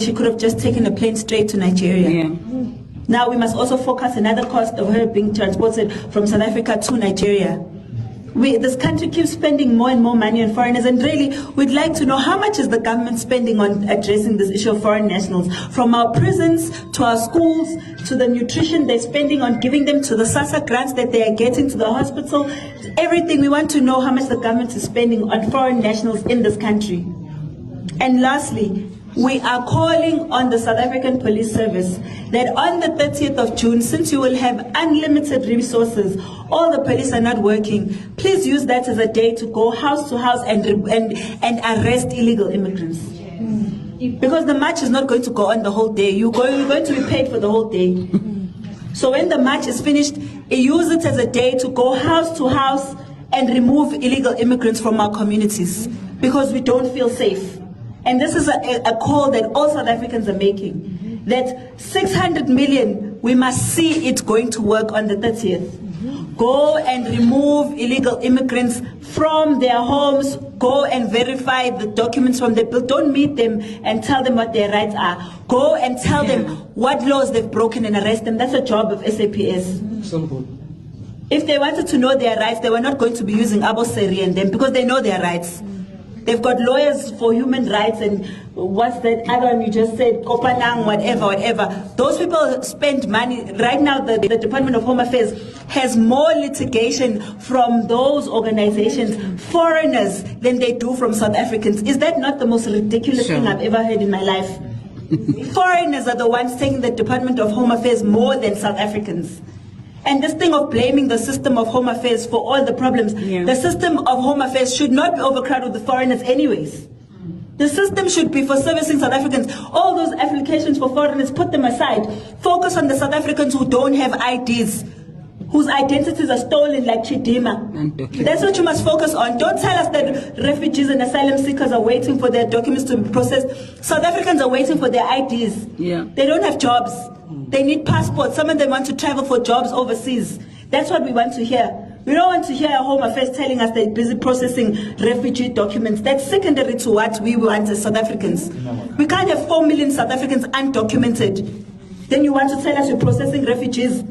she could have just taken a plane straight to Nigeria. Yeah. Now we must also focus another cost of her being transported from South Africa to Nigeria. This country keeps spending more and more money on foreigners, and really, we'd like to know how much is the government spending on addressing this issue of foreign nationals, from our prisons to our schools to the nutrition they're spending on giving them, to the SASA grants that they are getting, to the hospital, everything. We want to know how much the government is spending on foreign nationals in this country. And lastly, we are calling on the South African Police Service that on the 30th of June, since you will have unlimited resources, all the police are not working, please use that as a day to go house to house and arrest illegal immigrants. Because the march is not going to go on the whole day. You're going to be paid for the whole day. So when the march is finished, use it as a day to go house to house and remove illegal immigrants from our communities, because we don't feel safe. And this is a call that all South Africans are making, that 600 million, we must see it going to work on the 30th. Go and remove illegal immigrants from their homes. Go and verify the documents from the bill. Don't meet them and tell them what their rights are. Go and tell them what laws they've broken and arrest them. That's a job of SAPS. If they wanted to know their rights, they were not going to be using Aboseri and them, because they know their rights. They've got lawyers for human rights, and what's that other one you just said, Kopanang, whatever. Those people spend money. Right now, the Department of Home Affairs has more litigation from those organizations, foreigners, than they do from South Africans. Is that not the most ridiculous thing I've ever heard in my life? Foreigners are the ones taking the Department of Home Affairs more than South Africans. And this thing of blaming the system of Home Affairs for all the problems, the system of Home Affairs should not be overcrowded with foreigners anyways. The system should be for servicing South Africans. All those applications for foreigners, put them aside. Focus on the South Africans who don't have IDs, whose identities are stolen like Chidima. That's what you must focus on. Don't tell us that refugees and asylum seekers are waiting for their documents to be processed. South Africans are waiting for their IDs. They don't have jobs. They need passports. Some of them want to travel for jobs overseas. That's what we want to hear. We don't want to hear Home Affairs telling us they're busy processing refugee documents. That's secondary to what we want as South Africans. We can't have 4 million South Africans undocumented. Then you want to tell us you're processing refugees.